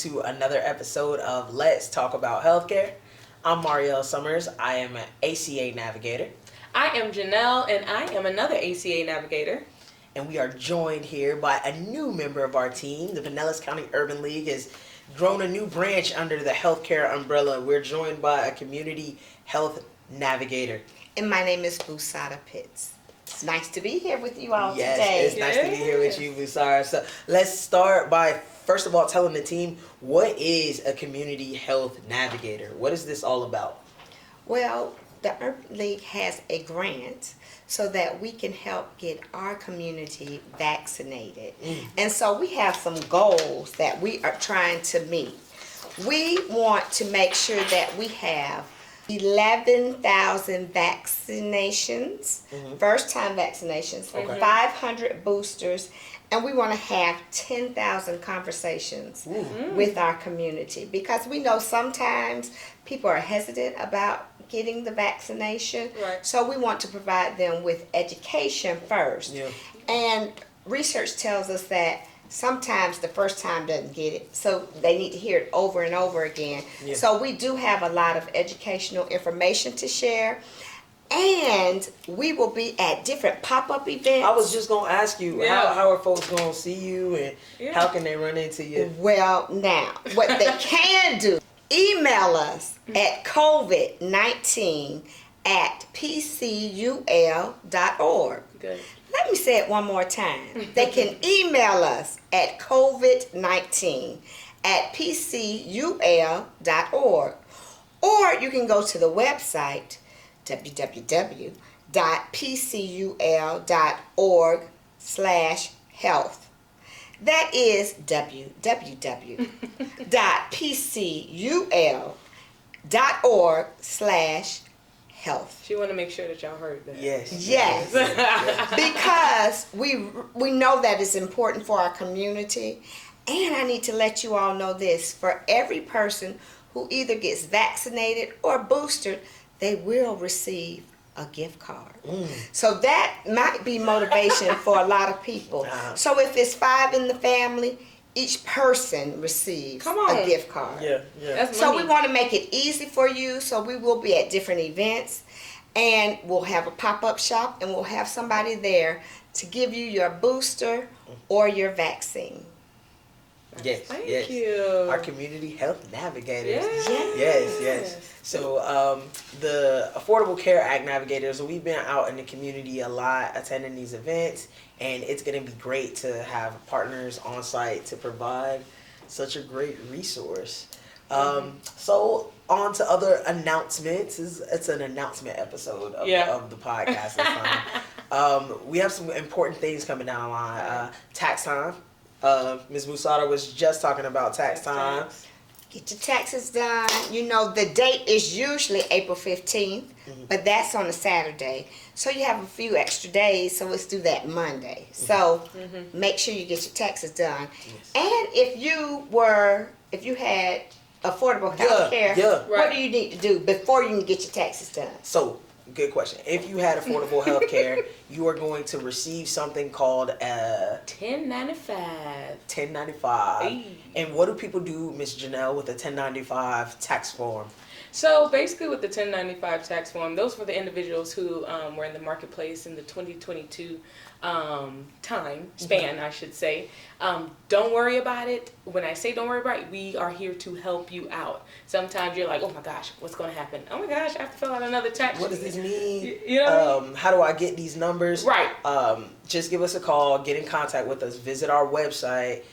to another episode of Let's Talk About Healthcare. I'm Marielle Summers. I am an ACA Navigator. I am Janelle, and I am another ACA Navigator. And we are joined here by a new member of our team. The Pinellas County Urban League has grown a new branch under the healthcare umbrella. We're joined by a Community Health Navigator. And my name is Busada Pitts. It's nice to be here with you all Yes, today. it's nice to be here with you, Busara. So let's start by, first of all, telling the team, what is a Community Health Navigator? What is this all about? Well, the Urban League has a grant so that we can help get our community vaccinated. And so we have some goals that we are trying to meet. We want to make sure that we have 11,000 vaccinations, first-time vaccinations, 500 boosters, and we want to have 10,000 conversations with our community, because we know sometimes people are hesitant about getting the vaccination. Right. So we want to provide them with education first. Yeah. And research tells us that sometimes the first time doesn't get it, so they need to hear it over and over again. Yeah. So we do have a lot of educational information to share, and we will be at different pop-up events. I was just going to ask you, Yeah. how are folks going to see you, and how can they run into you? Well, now, what they can do, email us at covid19@pcul.org. Good. Let me say it one more time. They can email us at covid19@pcul.org, or you can go to the website www.pcul.org/health. That is www.pcul.org/health. She want to make sure that y'all heard that. Yes, because we know that it's important for our community. And I need to let you all know this: for every person who either gets vaccinated or boosted, they will receive a gift card. So that might be motivation for a lot of people. So if it's 5 in the family, each person receives a gift card. Yeah. That's So money. we want to make it easy for you. So we will be at different events, and we'll have a pop-up shop, and we'll have somebody there to give you your booster or your vaccine. Yes, Thank you. Our Community Health Navigators. Yes. Yes. So the Affordable Care Act Navigators, we've been out in the community a lot attending these events, and it's going to be great to have partners on site to provide such a great resource. So on to other announcements. It's an announcement episode of the podcast this time. We have some important things coming down the line. Tax time. Ms. Busada was just talking about tax time. Get your taxes done. You know, the date is usually April 15th, but that's on a Saturday. So you have a few extra days, so let's do that Monday. So make sure you get your taxes done. And if you had affordable health care, what do you need to do before you can get your taxes done? So, good question. If you had affordable health care, you are going to receive something called a 1095. 1095. Hey. And what do people do, Ms. Janelle, with a 1095 tax form? So basically with the 1095 tax form, those were the individuals who were in the marketplace in the 2022 time span, I should say. Don't worry about it. When I say don't worry about it, we are here to help you out. Sometimes you're like, oh my gosh, what's going to happen? Oh my gosh, I have to fill out another tax. What does this mean? You know? How do I get these numbers? Right. Just give us a call, get in contact with us, visit our website,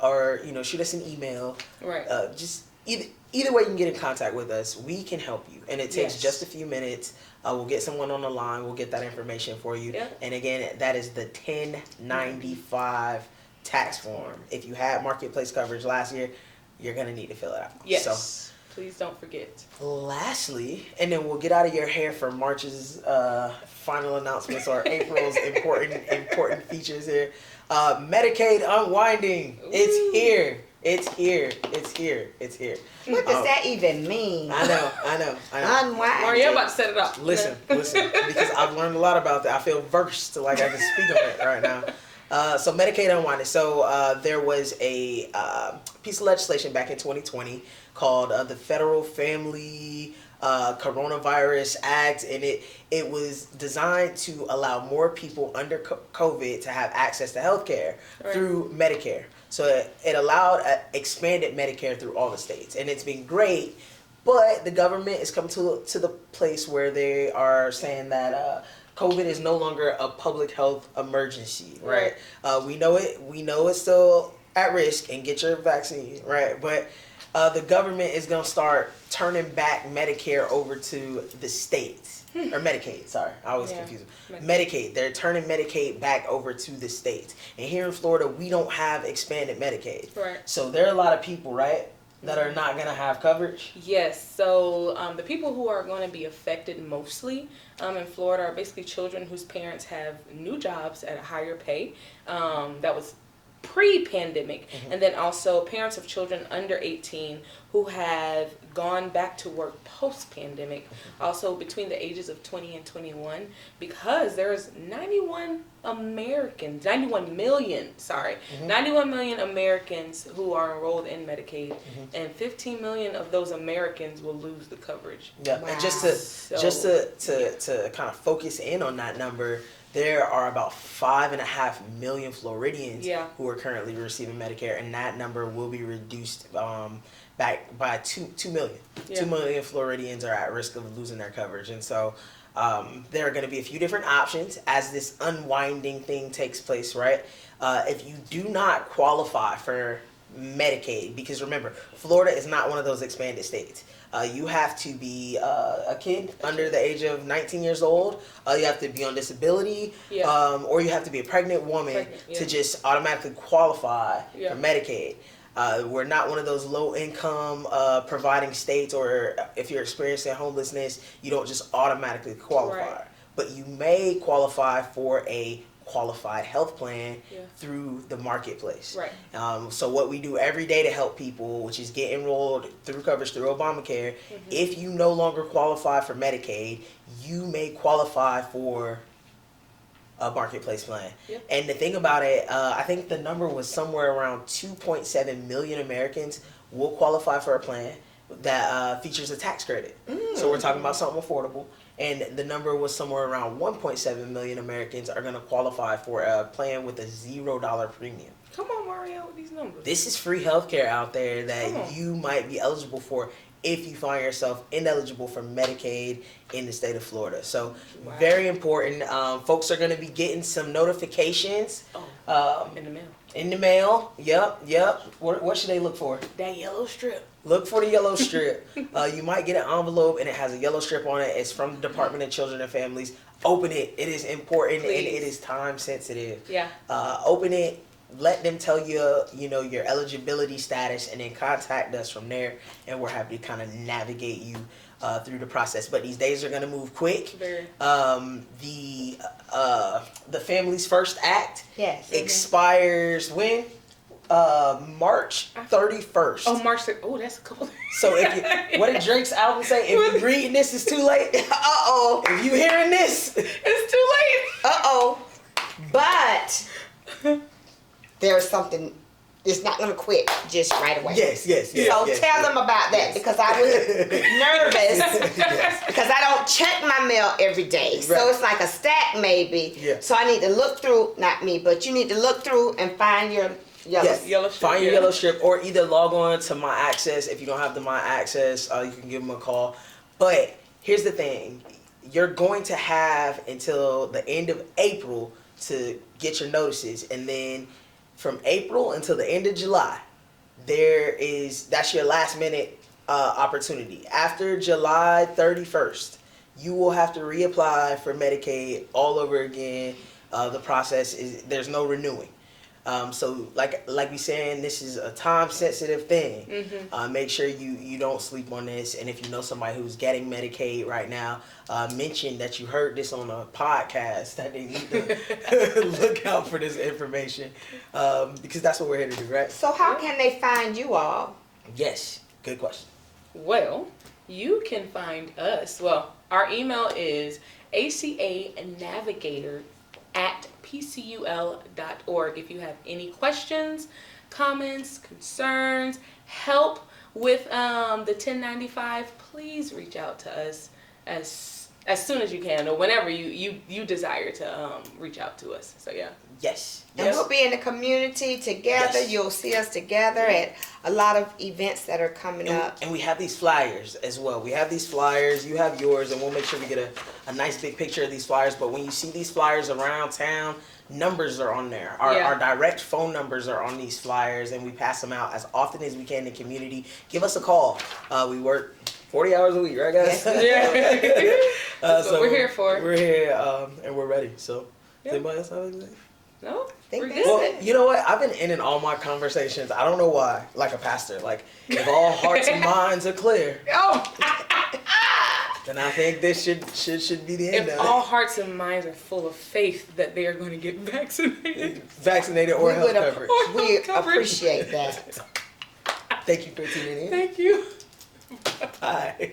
or shoot us an email. Right. Just either way you can get in contact with us, we can help you. And it takes just a few minutes. We'll get someone on the line. We'll get that information for you. Yep. And again, that is the 1095 tax form. If you had marketplace coverage last year, you're going to need to fill it out. Yes. So, please don't forget. Lastly, and then we'll get out of your hair for March's final announcements or April's important features here. Medicaid Unwinding. Ooh. It's here. It's here. What does that even mean? I know. Unwind. Mario about to set it up. Listen, because I've learned a lot about that. I feel versed, like I can speak on it right now. So Medicaid Unwinding. So there was a piece of legislation back in 2020 called the Federal Family Coronavirus Act, and it was designed to allow more people under COVID to have access to healthcare through Medicare. So it allowed expanded Medicare through all the states, and it's been great. But the government is coming to the place where they are saying that COVID is no longer a public health emergency, right? We know it. We know it's still at risk, and get your vaccine, right? But the government is going to start turning back Medicare over to the states. Or Medicaid, sorry. I always confuse them. Medicaid. They're turning Medicaid back over to the states. And here in Florida, we don't have expanded Medicaid. Right. So there are a lot of people, right, that are not going to have coverage? Yes. So the people who are going to be affected mostly in Florida are basically children whose parents have new jobs at a higher pay. That was pre-pandemic. And then also parents of children under 18 who have gone back to work post-pandemic, also between the ages of 20 and 21, because there's 91 million Americans who are enrolled in Medicaid, and 15 million of those Americans will lose the coverage. Yeah, and just to kind of focus in on that number, there are about 5.5 million Floridians who are currently receiving Medicare, and that number will be reduced back by 2 million. 2 million Floridians are at risk of losing their coverage, and so there are going to be a few different options as this unwinding thing takes place, right? If you do not qualify for Medicaid, because remember, Florida is not one of those expanded states. You have to be a kid under the age of 19 years old. You have to be on disability, or you have to be a pregnant woman to just automatically qualify for Medicaid. We're not one of those low income providing states, or if you're experiencing homelessness, you don't just automatically qualify. But you may qualify for a qualified health plan through the marketplace. So what we do every day to help people, which is get enrolled through coverage through Obamacare, if you no longer qualify for Medicaid, you may qualify for a marketplace plan. And the thing about it, I think the number was somewhere around 2.7 million Americans will qualify for a plan that features a tax credit. So we're talking about something affordable. And the number was somewhere around 1.7 million Americans are going to qualify for a plan with a $0 premium. Come on, Mario, with these numbers. This is free healthcare out there that you might be eligible for if you find yourself ineligible for Medicaid in the state of Florida. So very important. Folks are going to be getting some notifications. In the mail. In the mail. Yep. What should they look for? That yellow strip. Look for the yellow strip. You might get an envelope and it has a yellow strip on it. It's from the Department of Children and Families. Open it. It is important. And it is time sensitive. Open it. Let them tell you, your eligibility status, and then contact us from there, and we're happy to kind of navigate you through the process. But these days are going to move quick. The Families First Act expires when? March 31st. Oh, March 31st. Oh, that's a couple days. So what did Drake's album say? If you're reading this, it's too late. If you hearing this, it's too late. But there's something. It's not going to quit just right away. Yes. So tell them about that, because I was nervous because I don't check my mail every day. So it's like a stack maybe. So I need to look through, not me, but you need to look through and find your yellow strip. Find your yellow strip, or either log on to My Access. If you don't have the My Access, you can give them a call. But here's the thing. You're going to have until the end of April to get your notices, and then from April until the end of July, that's your last minute opportunity. After July 31st, you will have to reapply for Medicaid all over again. The process there's no renewing. So like we saying, this is a time sensitive thing. Make sure you don't sleep on this. And if you know somebody who's getting Medicaid right now, mention that you heard this on a podcast, that they need to look out for this information, because that's what we're here to do, right? So how can they find you all? Yes, good question. Well, you can find us. Well, our email is ACA Navigator pcul.org. If you have any questions, comments, concerns, help with the 1095, please reach out to us as soon as you can, or whenever you desire to reach out to us. So yeah. Yes. And Yes. we'll be in the community together. Yes. You'll see us together at a lot of events that are coming up. And we have these flyers as well. We have these flyers. You have yours, and we'll make sure we get a nice big picture of these flyers. But when you see these flyers around town, numbers are on there. Our direct phone numbers are on these flyers, and we pass them out as often as we can in the community. Give us a call. We work 40 hours a week, right, guys? That's what so we're here for. We're here, and we're ready. So, Yeah. anybody else have anything? No, Think we're that's good. Well, you know what? I've been in all my conversations. I don't know why. Like a pastor. Like, if all hearts and minds are clear, Oh, then I think this should be the end if of all hearts and minds are full of faith that they are going to get vaccinated. it. Vaccinated or We health would coverage. we Coverage. appreciate that. Thank you for tuning in. Thank you. Bye.